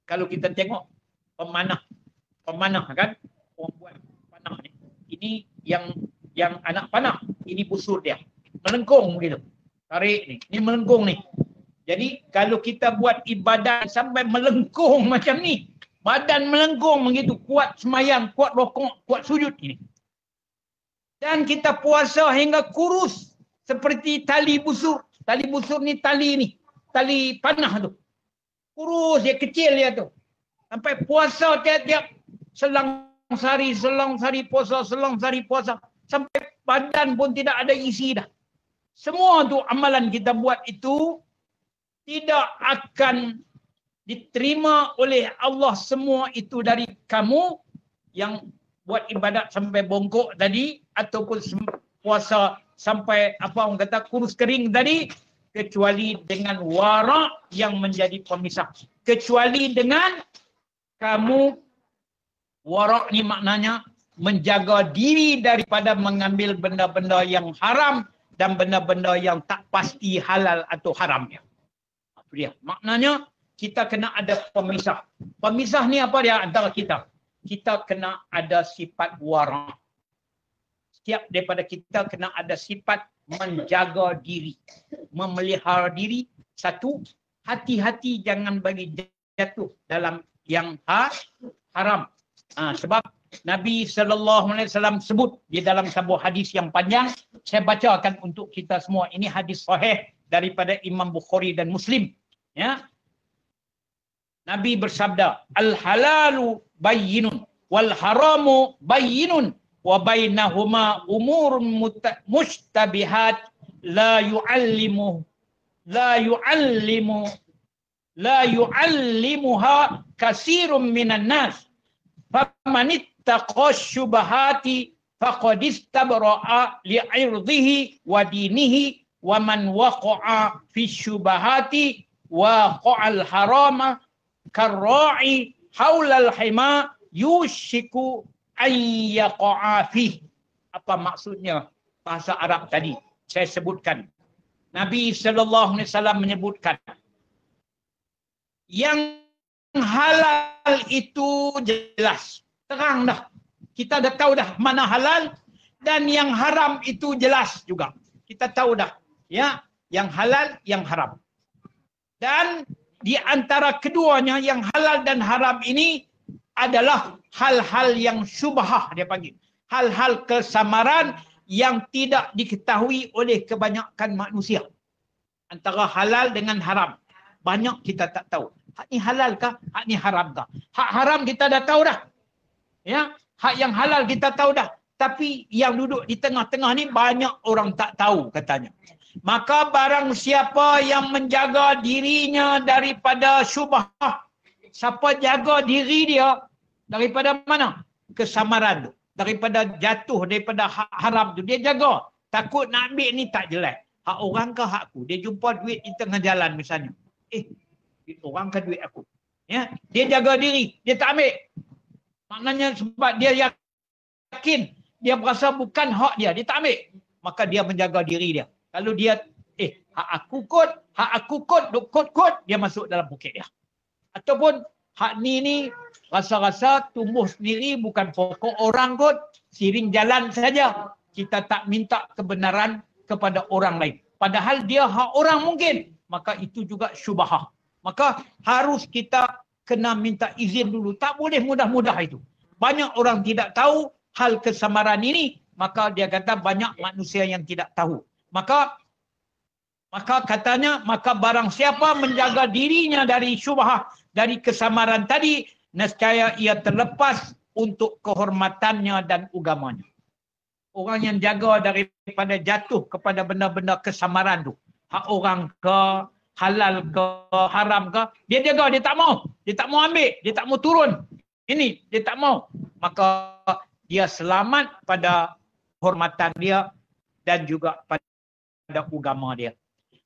Speaker 1: kalau kita tengok pemanah kan, orang buat panah ni. Ini yang anak panah, ini busur dia. Melengkung begitu. Tarik ni, ini melengkung ni. Jadi kalau kita buat ibadat sampai melengkung macam ni, badan melengkung begitu, kuat semayang, kuat rokok, kuat sujud ini. Dan kita puasa hingga kurus seperti tali busur. Tali busur ni tali panah tu. Kurus dia, kecil dia tu. Sampai puasa tiap-tiap selang sehari puasa, selang sehari puasa. Sampai badan pun tidak ada isi dah. Semua tu amalan kita buat itu tidak akan diterima oleh Allah, semua itu dari kamu yang buat ibadat sampai bongkok tadi, ataupun puasa sampai apa orang kata kurus kering tadi, kecuali dengan warak yang menjadi pemisah. Kecuali dengan kamu, warak ni maknanya menjaga diri daripada mengambil benda-benda yang haram dan benda-benda yang tak pasti halal atau haramnya. Itu dia. Maknanya kita kena ada pemisah. Pemisah ni apa dia antara kita? Kita kena ada sifat warak. Setiap daripada kita kena ada sifat menjaga diri, memelihara diri. Satu, hati-hati jangan bagi jatuh dalam yang haram. Sebab Nabi SAW sebut di dalam sebuah hadis yang panjang. Saya bacakan untuk kita semua. Ini hadis sahih daripada Imam Bukhari dan Muslim. Ya. Nabi bersabda, al-halalu bayyinun wal haramu bayyinun wa bainahuma umurun mustabihat la yu'allimu la yu'allimuha katsirun minan nas. Faman ittaqa syubahati faqad istabra'a li'irdihi wa dinihi wa man waqa'a fi syubahati waqa'al harama karra'i haulal hima yushiku an yaqa'a fi. Apa maksudnya bahasa Arab tadi? Saya sebutkan. Nabi sallallahu alaihi wasallam menyebutkan yang halal itu jelas, terang dah. Kita dah tahu dah mana halal, dan yang haram itu jelas juga. Kita tahu dah, ya, yang halal, yang haram. Dan di antara keduanya, yang halal dan haram ini adalah hal-hal yang syubhah, dia panggil. Hal-hal kesamaran yang tidak diketahui oleh kebanyakan manusia. Antara halal dengan haram. Banyak kita tak tahu. Hak ni halal kah? Hak ni haram kah? Hak haram kita dah tahu dah. Ya, hak yang halal kita tahu dah. Tapi yang duduk di tengah-tengah ni banyak orang tak tahu katanya. Maka barang siapa yang menjaga dirinya daripada syubhah. Siapa jaga diri dia daripada mana? Kesamaran tu. Daripada jatuh, daripada hak haram tu. Dia jaga. Takut nak ambil ni tak jelas. Hak orang ke hak aku? Dia jumpa duit di tengah jalan misalnya. Duit orang ke duit aku? Ya, dia jaga diri. Dia tak ambil. Maknanya sebab dia yakin. Dia berasa bukan hak dia. Dia tak ambil. Maka dia menjaga diri dia. Kalau dia, hak aku kot, duk kot, dia masuk dalam poket dia. Ataupun hak ni rasa-rasa tumbuh sendiri, bukan pokok orang kot, siring jalan saja. Kita tak minta kebenaran kepada orang lain. Padahal dia hak orang mungkin. Maka itu juga syubhah. Maka harus kita kena minta izin dulu. Tak boleh mudah-mudah itu. Banyak orang tidak tahu hal kesamaran ini. Maka dia kata banyak manusia yang tidak tahu. Maka katanya, maka barang siapa menjaga dirinya dari syubhah, dari kesamaran tadi, nescaya ia terlepas untuk kehormatannya dan agamanya. Orang yang jaga daripada jatuh kepada benda-benda kesamaran tu, hak orang ke, halal ke, haram ke, dia jaga, dia tak mau. Dia tak mau ambil, dia tak mau turun. Ini, dia tak mau. Maka dia selamat pada hormatan dia dan juga pada agama dia.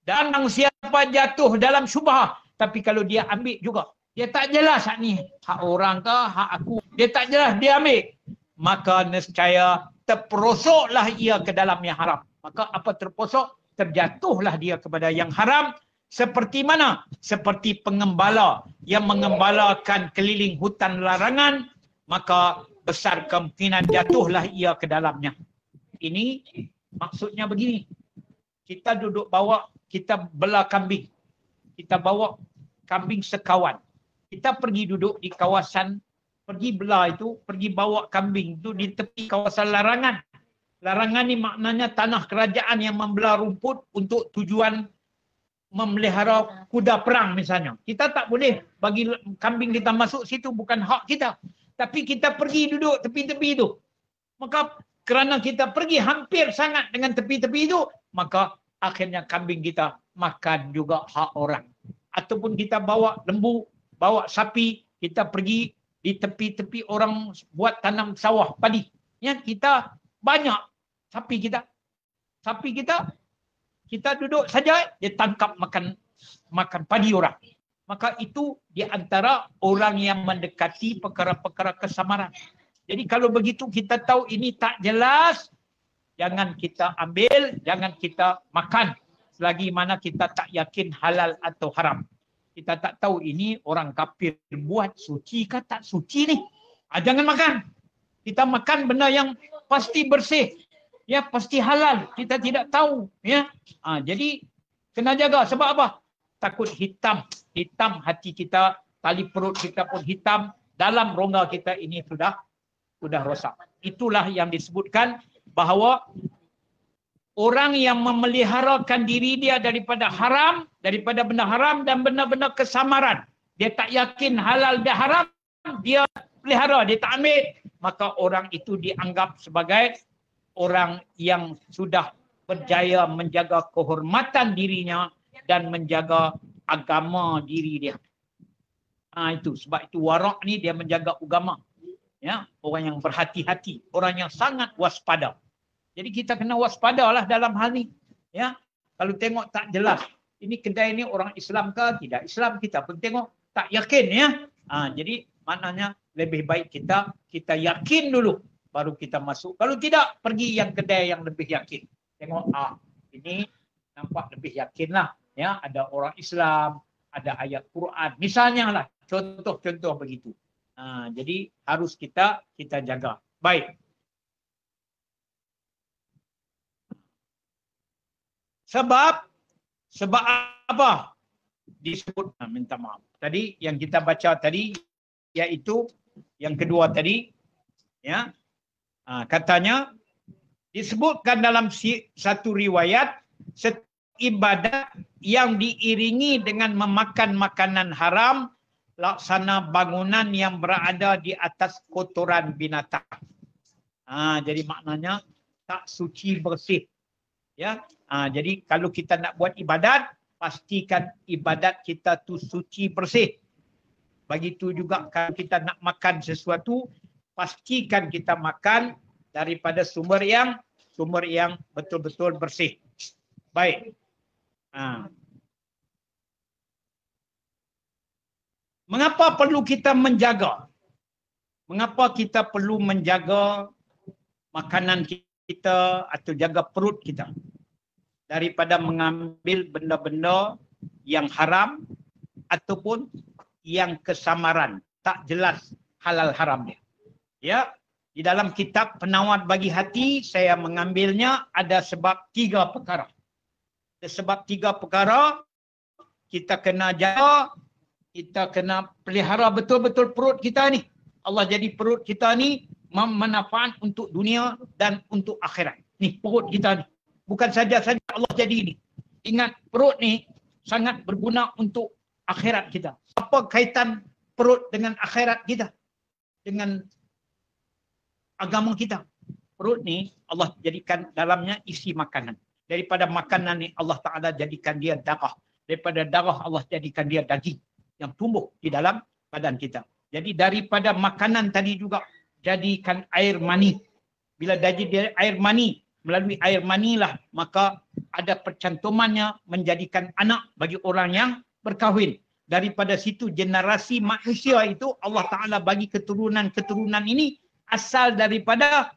Speaker 1: Dan siapa jatuh dalam syubhah, tapi kalau dia ambil juga, dia tak jelas hak ni, hak orang ke, hak aku, dia tak jelas, dia ambil. Maka nescaya terperosoklah ia ke dalam yang haram. Maka apa terperosok? Terjatuhlah dia kepada yang haram. Seperti mana? Seperti pengembala yang mengembalakan keliling hutan larangan, maka besar kemungkinan jatuhlah ia ke dalamnya. Ini maksudnya begini. Kita duduk bawa, kita bela kambing. Kita bawa kambing sekawan. Kita pergi duduk di kawasan, pergi bela itu, pergi bawa kambing itu di tepi kawasan larangan. Larangan ni maknanya tanah kerajaan yang membela rumput untuk tujuan memelihara kuda perang misalnya. Kita tak boleh bagi kambing kita masuk situ, bukan hak kita. Tapi kita pergi duduk tepi-tepi itu. Maka kerana kita pergi hampir sangat dengan tepi-tepi itu, maka akhirnya kambing kita makan juga hak orang. Ataupun kita bawa lembu, bawa sapi, kita pergi di tepi-tepi orang buat tanam sawah padi. Ya, kita banyak sapi kita. Sapi kita duduk saja, dia tangkap makan padi orang. Maka itu di antara orang yang mendekati perkara-perkara kesamaran. Jadi kalau begitu kita tahu ini tak jelas, jangan kita ambil, jangan kita makan. Selagi mana kita tak yakin halal atau haram. Kita tak tahu ini orang kafir buat, suci ke tak suci ni. Jangan makan. Kita makan benda yang pasti bersih. Ya, pasti halal. Kita tidak tahu. Ya. Jadi kena jaga. Sebab apa? Takut hitam. Hitam hati kita, tali perut kita pun hitam. Dalam rongga kita ini sudah rosak. Itulah yang disebutkan bahawa orang yang memeliharakan diri dia daripada haram, daripada benda haram dan benda-benda kesamaran. Dia tak yakin halal dan haram, dia pelihara, dia tak ambil. Maka orang itu dianggap sebagai orang yang sudah berjaya menjaga kehormatan dirinya dan menjaga agama diri dia. Itu sebab itu warak ni dia menjaga agama. Ya, orang yang berhati-hati, orang yang sangat waspada. Jadi kita kena waspadalah dalam hal ni. Ya, kalau tengok tak jelas, ini kedai ni orang Islam ke tidak Islam, kita pun tengok tak yakin ya. Jadi maknanya lebih baik kita yakin dulu baru kita masuk. Kalau tidak, pergi yang kedai yang lebih yakin. Tengok ini nampak lebih yakin lah. Ya, ada orang Islam, ada ayat Quran. Misalnya lah, contoh-contoh begitu. Jadi harus kita jaga. Baik. Sebab apa? Disebut, minta maaf. Tadi yang kita baca tadi, yaitu yang kedua tadi, ya, katanya disebutkan dalam satu riwayat, ibadat yang diiringi dengan memakan makanan haram, laksana bangunan yang berada di atas kotoran binatang. Jadi maknanya tak suci bersih. Ya, jadi kalau kita nak buat ibadat, pastikan ibadat kita tu suci bersih. Begitu juga kalau kita nak makan sesuatu, pastikan kita makan daripada sumber yang betul-betul bersih. Baik. Mengapa perlu kita menjaga? Mengapa kita perlu menjaga makanan kita atau jaga perut kita daripada mengambil benda-benda yang haram ataupun yang kesamaran, tak jelas halal haram dia. Ya, di dalam kitab Penawar Bagi Hati saya mengambilnya ada sebab 3 perkara. Ada sebab 3 perkara kita kena jaga, kita kena pelihara betul-betul perut kita ni. Allah jadi perut kita ni manfaat untuk dunia dan untuk akhirat. Ni perut kita ni. Bukan saja-saja Allah jadi ni. Ingat perut ni sangat berguna untuk akhirat kita. Apa kaitan perut dengan akhirat kita? Dengan agama kita. Perut ni Allah jadikan dalamnya isi makanan. Daripada makanan ni Allah Ta'ala jadikan dia darah. Daripada darah Allah jadikan dia daging yang tumbuh di dalam badan kita. Jadi daripada makanan tadi juga jadikan air mani. Bila jadi air mani, melalui air manilah maka ada percantumannya menjadikan anak bagi orang yang berkahwin. Daripada situ generasi manusia itu Allah Ta'ala bagi keturunan-keturunan ini asal daripada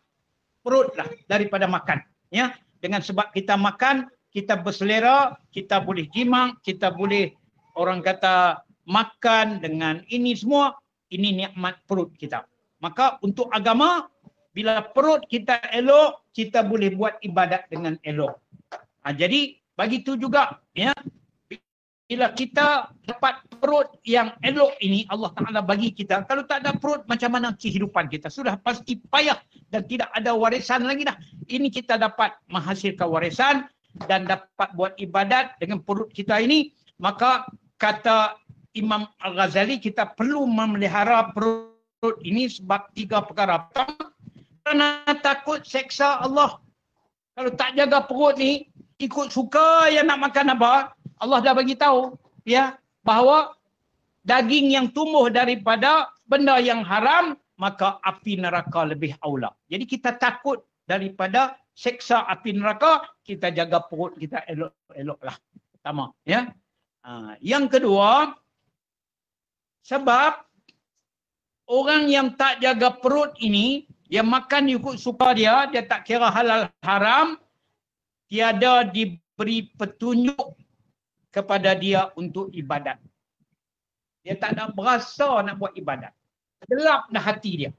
Speaker 1: perut lah, daripada makan. Ya, dengan sebab kita makan, kita berselera, kita boleh jimat, kita boleh orang kata makan dengan ini semua, ini nikmat perut kita. Maka untuk agama, bila perut kita elok, kita boleh buat ibadat dengan elok. Jadi begitu juga ya. Bila kita dapat perut yang elok ini Allah Ta'ala bagi kita. Kalau tak ada perut, macam mana kehidupan kita? Sudah pasti payah dan tidak ada warisan lagi dah. Ini kita dapat menghasilkan warisan dan dapat buat ibadat dengan perut kita ini. Maka kata Imam Al-Ghazali, kita perlu memelihara perut ini sebab 3 perkara. Pertama, kerana takut seksa Allah. Kalau tak jaga perut ni, ikut suka yang nak makan apa, Allah dah bagi tahu ya bahawa daging yang tumbuh daripada benda yang haram, maka api neraka lebih aula. Jadi kita takut daripada seksa api neraka, kita jaga perut kita elok-eloklah. Pertama, ya. Yang kedua, sebab orang yang tak jaga perut ini, dia makan ikut suka dia tak kira halal haram, tiada diberi petunjuk kepada dia untuk ibadat. Dia tak nak berasa nak buat ibadat. Gelap dah hati dia.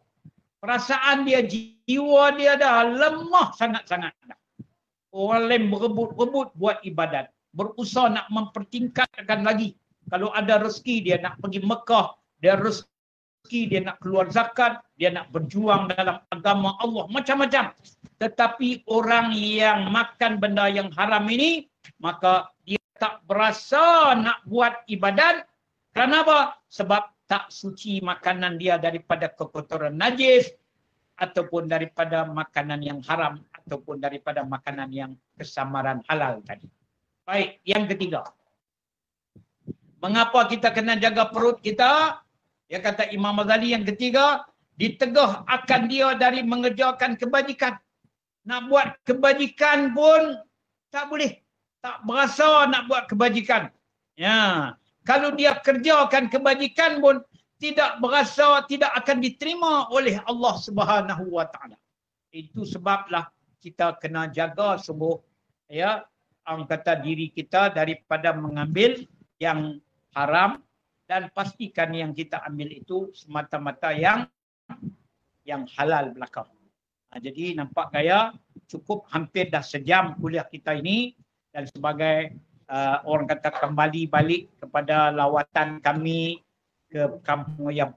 Speaker 1: Perasaan dia, jiwa dia dah lemah sangat-sangat dah. Orang lain berebut-rebut buat ibadat. Berusaha nak mempertingkatkan lagi. Kalau ada rezeki dia nak pergi Mekah, dia rezeki dia nak keluar zakat, dia nak berjuang dalam agama Allah, macam-macam. Tetapi orang yang makan benda yang haram ini, maka dia tak berasa nak buat ibadat. Kerana apa? Sebab tak suci makanan dia daripada kekotoran najis, ataupun daripada makanan yang haram, ataupun daripada makanan yang kesamaran halal tadi. Baik, yang ketiga. Mengapa kita kena jaga perut kita? Ya kata Imam Ghazali yang ketiga, ditegah akan dia dari mengerjakan kebajikan. Nak buat kebajikan pun tak boleh. Tak berasa nak buat kebajikan. Ya, kalau dia kerjakan kebajikan pun tidak berasa, tidak akan diterima oleh Allah Subhanahu Wa Taala. Itu sebablah kita kena jaga sungguh, ya, orang kata diri kita daripada mengambil yang haram dan pastikan yang kita ambil itu semata-mata yang halal belaka. Jadi nampak gaya cukup hampir dah sejam kuliah kita ini, dan sebagai orang kata kembali balik kepada lawatan kami ke kampung yang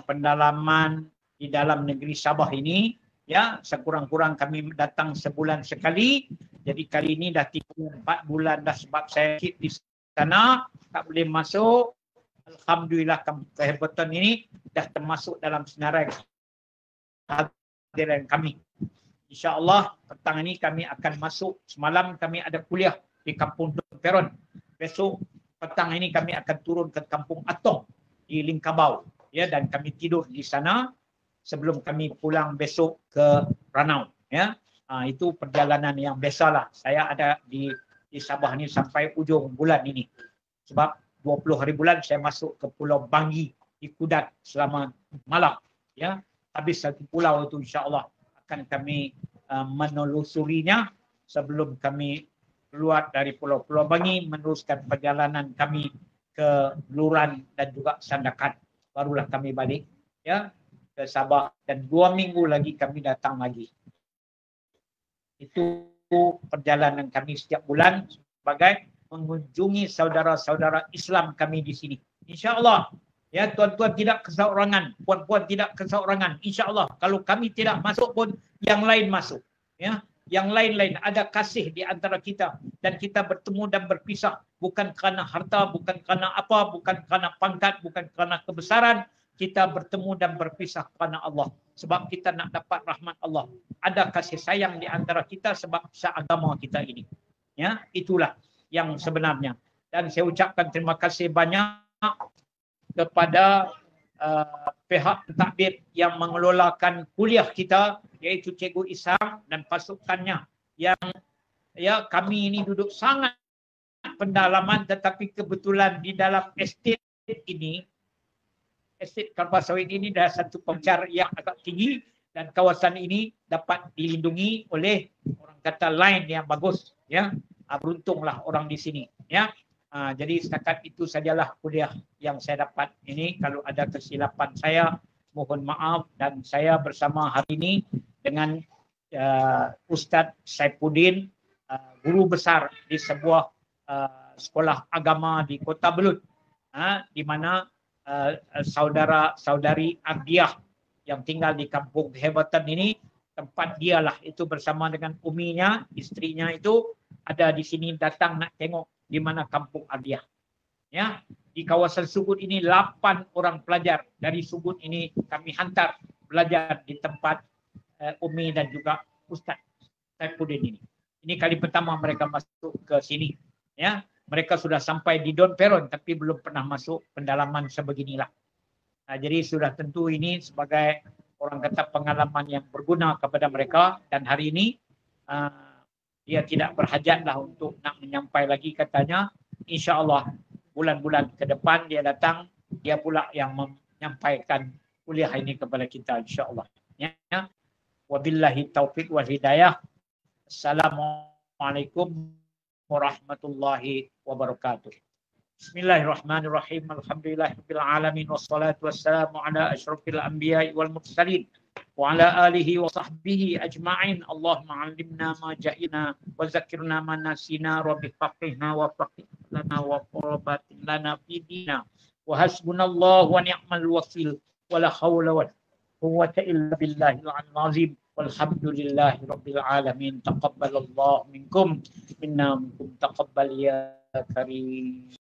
Speaker 1: pendalaman di dalam negeri Sabah ini, ya, sekurang-kurang kami datang sebulan sekali. Jadi kali ini dah 4 bulan dah sebab saya sakit di sana, tak boleh masuk. Alhamdulillah kehebatan ini dah termasuk dalam senarai hadiran kami. InsyaAllah petang ini kami akan masuk. Semalam kami ada kuliah di Kampung Don Peron. Besok petang ini kami akan turun ke Kampung Atong di Lingkabau, ya, dan kami tidur di sana sebelum kami pulang besok ke Ranau, ya. Itu perjalanan yang biasalah. Saya ada di Sabah ni sampai ujung bulan ini. Sebab 20 hari bulan saya masuk ke Pulau Banggi di Kudat selama malam, ya. Habis satu pulau itu insya-Allah akan kami menelusurinya sebelum kami keluar dari Pulau Banggi meneruskan perjalanan kami ke Luran dan juga Sandakan. Barulah kami balik, ya, ke Sabah, dan 2 minggu lagi kami datang lagi. Itu perjalanan kami setiap bulan sebagai mengunjungi saudara-saudara Islam kami di sini. InsyaAllah, ya, tuan-tuan tidak keseorangan, puan-puan tidak keseorangan. InsyaAllah kalau kami tidak masuk pun yang lain masuk, ya. Yang lain-lain ada kasih di antara kita, dan kita bertemu dan berpisah bukan kerana harta, bukan kerana apa, bukan kerana pangkat, bukan kerana kebesaran. Kita bertemu dan berpisah kerana Allah, sebab kita nak dapat rahmat Allah. Ada kasih sayang di antara kita sebab seagama kita ini, ya. Itulah yang sebenarnya. Dan saya ucapkan terima kasih banyak kepada pihak pentadbir yang mengelolakan kuliah kita, iaitu Cikgu Isham dan pasukannya, yang, ya, kami ini duduk sangat pendalaman, tetapi kebetulan di dalam estate ini, estate Kelapa Sawit ini dah satu pencar yang agak tinggi, dan kawasan ini dapat dilindungi oleh orang kata line yang bagus, ya. Beruntunglah orang di sini, ya. Jadi setakat itu sajalah kuliah yang saya dapat ini. Kalau ada kesilapan saya, mohon maaf. Dan saya bersama hari ini dengan Ustaz Saifuddin, guru besar di sebuah sekolah agama di Kota Belud, di mana saudara-saudari Abdiah yang tinggal di Kampung Kehebatan ini, tempat dialah itu bersama dengan uminya, istrinya itu ada di sini, datang nak tengok di mana Kampung Abdiah, ya. Di kawasan Subud ini 8 orang pelajar dari Subud ini kami hantar belajar di tempat Umi dan juga Ustaz Saifuddin ini. Ini kali pertama mereka masuk ke sini, ya. Mereka sudah sampai di Don Peron tapi belum pernah masuk pendalaman sebeginilah. Jadi sudah tentu ini sebagai orang kata pengalaman yang berguna kepada mereka, dan hari ini dia tidak berhajatlah untuk nak menyampai lagi katanya. InsyaAllah bulan-bulan ke depan dia datang, dia pula yang menyampaikan kuliah ini kepada kita insyaAllah, ya. Wabillahi taufiq wal hidayah. Assalamualaikum warahmatullahi wabarakatuh. Bismillahirrahmanirrahim. Alhamdulillahirabbil alamin wassalatu wassalamu ala asyrafil anbiya'i wal mursalin wa ala alihi wa sahbihi ajma'in. Allahumma 'allimna ma jahilna wa zakkirna ma nasina, rabbi faqihna wa faqih lana wa qurbatin lana fi dina wa hasbunallahu wa ni'mal wakil wa la hawla wa la quwwata illa billahil azim. Walhamdulillahi rabbil alamin. Taqabbalallahu minkum minna minkum taqabbal ya karim.